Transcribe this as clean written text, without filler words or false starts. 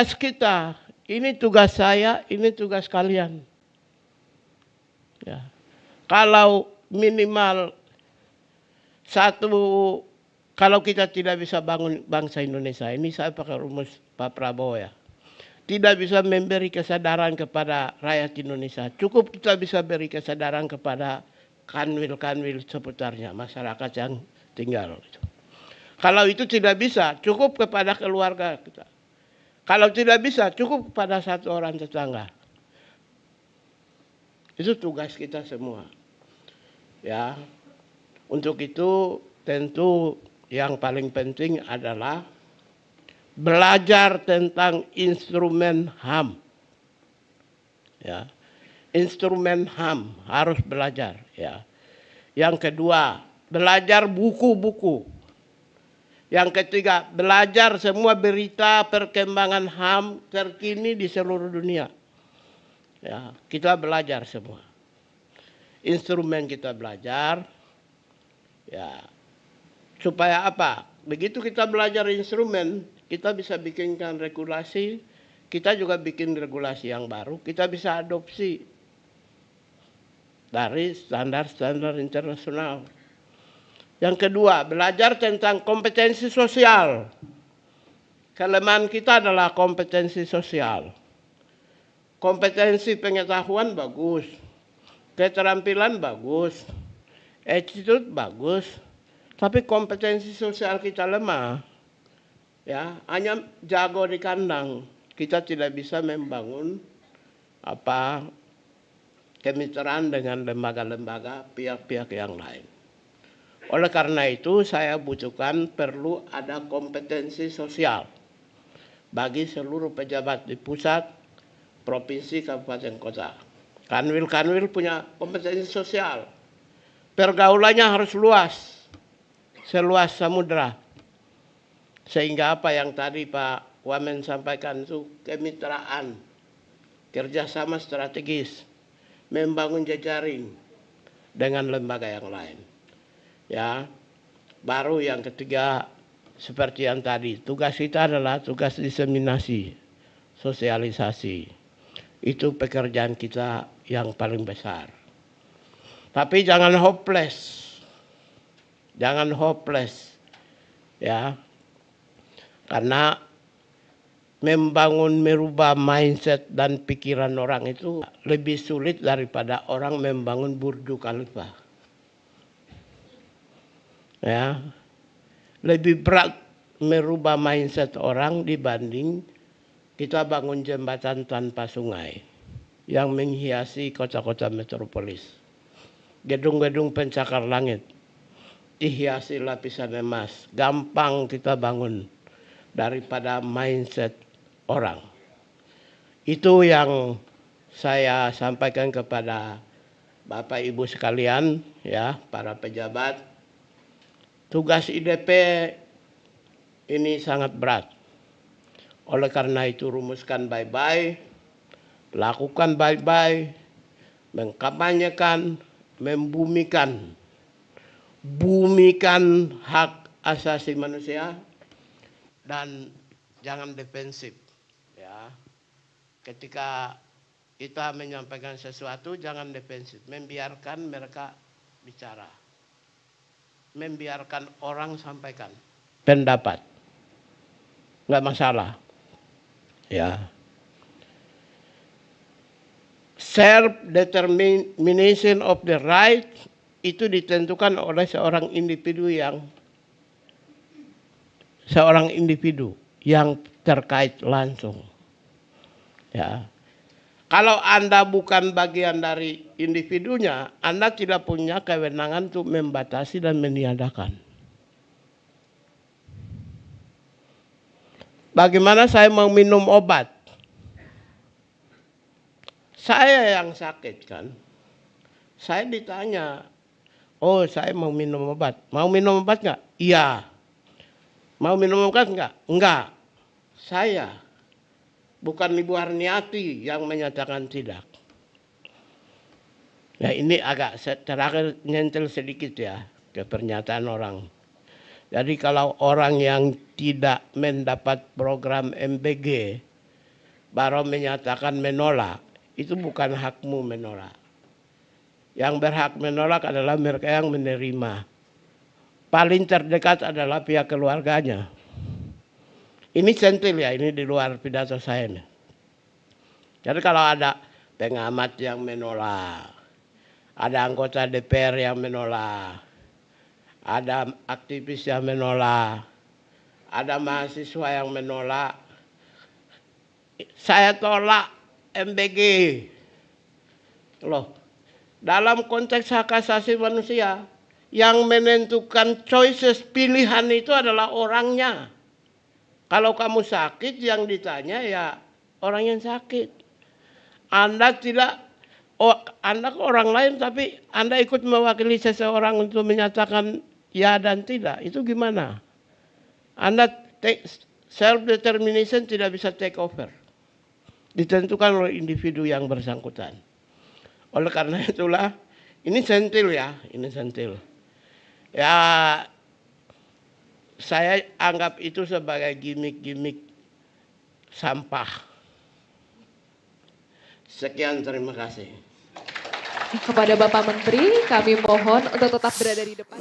tugas kita, ini tugas saya, ini tugas kalian. Ya. Kalau minimal satu, kalau kita tidak bisa bangun bangsa Indonesia, ini saya pakai rumus Pak Prabowo ya. Tidak bisa memberi kesadaran kepada rakyat Indonesia. Cukup kita bisa beri kesadaran kepada kanwil-kanwil seputarnya, masyarakat yang tinggal. Kalau itu tidak bisa, cukup kepada keluarga kita. Kalau tidak bisa, cukup kepada satu orang tetangga. Itu tugas kita semua. Ya. Untuk itu tentu yang paling penting adalah belajar tentang instrumen HAM. Ya. Instrumen HAM harus belajar, ya. Yang kedua, belajar buku-buku. Yang ketiga, belajar semua berita perkembangan HAM terkini di seluruh dunia. Ya, kita belajar semua. Instrumen kita belajar, ya, supaya apa? Begitu kita belajar instrumen, kita bisa bikinkan regulasi, kita juga bikin regulasi yang baru, kita bisa adopsi dari standar-standar internasional. Yang kedua, belajar tentang kompetensi sosial. Kelemahan kita adalah kompetensi sosial. Kompetensi pengetahuan bagus, keterampilan bagus, attitude bagus, tapi kompetensi sosial kita lemah. Ya, hanya jago di kandang, kita tidak bisa membangun kemitraan dengan lembaga-lembaga pihak-pihak yang lain. Oleh karena itu saya butuhkan perlu ada kompetensi sosial bagi seluruh pejabat di pusat, provinsi, kabupaten, kota. Kanwil-kanwil punya kompetensi sosial. Pergaulannya harus luas, seluas samudera. Sehingga apa yang tadi Pak Wamen sampaikan itu kemitraan, kerjasama strategis, membangun jejaring dengan lembaga yang lain. Ya, baru yang ketiga seperti yang tadi, tugas kita adalah tugas diseminasi, sosialisasi. Itu pekerjaan kita yang paling besar. Tapi jangan hopeless. Jangan hopeless. Ya. Karena membangun, merubah mindset dan pikiran orang itu lebih sulit daripada orang membangun Burj Khalifa. Ya, lebih berat merubah mindset orang dibanding kita bangun jembatan tanpa sungai yang menghiasi kota-kota metropolis. Gedung-gedung pencakar langit dihiasi lapisan emas, gampang kita bangun daripada mindset orang. Itu yang saya sampaikan kepada Bapak Ibu sekalian, ya, para pejabat. Tugas IDP ini sangat berat. Oleh karena itu rumuskan baik-baik, lakukan baik-baik, mengkampanyekan, membumikan hak asasi manusia dan jangan defensif. Ya, ketika kita menyampaikan sesuatu jangan defensif, membiarkan mereka bicara. Membiarkan orang sampaikan pendapat, nggak masalah, ya. Self determination of the right itu ditentukan oleh seorang individu yang terkait langsung, ya. Kalau Anda bukan bagian dari individunya, Anda tidak punya kewenangan untuk membatasi dan meniadakan. Bagaimana saya mau minum obat? Saya yang sakit kan. Saya ditanya, oh saya mau minum obat. Mau minum obat nggak? Iya. Mau minum obat nggak? Enggak. Saya. Bukan Ibu Harniati yang menyatakan tidak. Nah ini agak terakhir nyentil sedikit ya ke pernyataan orang. Jadi kalau orang yang tidak mendapat program MBG baru menyatakan menolak. Itu bukan hakmu menolak. Yang berhak menolak adalah mereka yang menerima. Paling terdekat adalah pihak keluarganya. Ini sentil ya, ini di luar pidato saya nih. Jadi kalau ada pengamat yang menolak, ada anggota DPR yang menolak, ada aktivis yang menolak, ada mahasiswa yang menolak, saya tolak MBG. Loh, dalam konteks hak asasi manusia, yang menentukan choices pilihan itu adalah orangnya. Kalau kamu sakit, yang ditanya ya orang yang sakit. Anda tidak, Anda orang lain tapi Anda ikut mewakili seseorang untuk menyatakan ya dan tidak. Itu gimana? Anda self-determination tidak bisa take over. Ditentukan oleh individu yang bersangkutan. Oleh karena itulah, ini sentil ya, ini sentil. Ya, saya anggap itu sebagai gimmick-gimmick sampah. Sekian, terima kasih. Kepada Bapak Menteri, kami mohon untuk tetap berada di depan.